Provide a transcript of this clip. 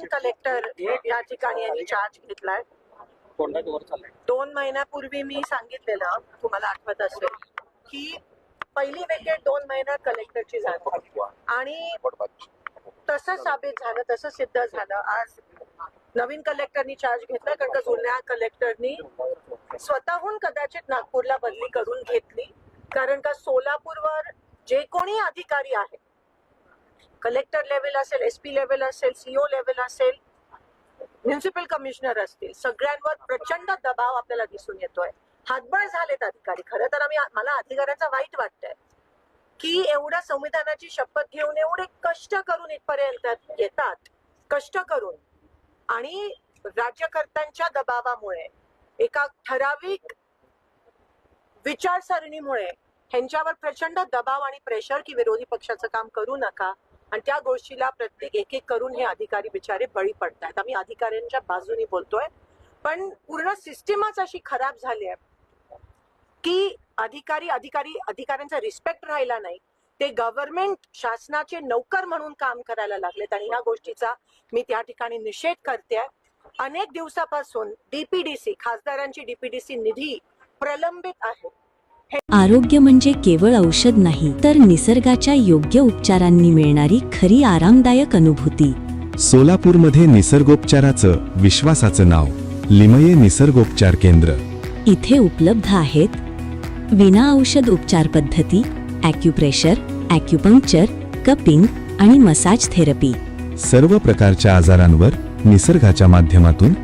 Collector या ठिकाणी यांनी चार्ज घेतलाय. 2 महिन्यापूर्वी मी सांगितलेलं, तुम्हाला आठवत असेल, की पहिली विकेट 2 महिन्यात कलेक्टरची झाली आणि तसं साबित झालं, तसं सिद्ध झालं. आज नवीन कलेक्टरनी चार्ज घेतला, कारण का जुन्या कलेक्टरनी स्वतःहून कदाचित नागपूरला बदली करून घेतली, कारण का सोलापूरवर जे कोणी अधिकारी आहे, कलेक्टर लेवल असेल, SP लेवल असेल, CO लेवल असेल, म्युन्सिपल कमिशनर असतील, सगळ्यांवर प्रचंड दबाव आपल्याला दिसून येतोय. हातबळ झालेत अधिकारी. खरं तर मला अधिकाऱ्यांचा वाईट वाटतंय की एवढ्या संविधानाची शपथ घेऊन एवढे कष्ट करून इथपर्यंत येतात, कष्ट करून, आणि राज्यकर्त्यांच्या दबावामुळे, एका ठराविक विचारसरणीमुळे ह्यांच्यावर प्रचंड दबाव आणि प्रेशर की विरोधी पक्षाचं काम करू नका, आणि त्या गोष्टीला प्रत्येक एक करून हे अधिकारी बिचारे बळी पडतात. आम्ही अधिकाऱ्यांच्या बाजूने बोलतोय, पण पूर्ण सिस्टीमच अशी खराब झाली आहे की अधिकाऱ्यांचा रिस्पेक्ट राहिला नाही. ते गव्हर्नमेंट, शासनाचे नौकर म्हणून काम करायला लागलेत, आणि ह्या गोष्टीचा मी त्या ठिकाणी निषेध करते. अनेक दिवसापासून DPDC, खासदारांची DPDC निधी प्रलंबित आहे. आरोग्य म्हणजे केवळ औषध नाही, तर निसर्गाच्या योग्य उपचारांनी मिळणारी खरी आरामदायक अनुभूती. सोलापूरमध्ये निसर्गोपचाराचं विश्वासाचं नाव लिमये निसर्गोपचार केंद्र. इथे उपलब्ध आहेत विना औषध उपचार पद्धती, ॲक्युप्रेशर, ॲक्युपंक्चर, कपिंग आणि मसाज थेरपी. सर्व प्रकारच्या आजारांवर निसर्गाच्या माध्यमातून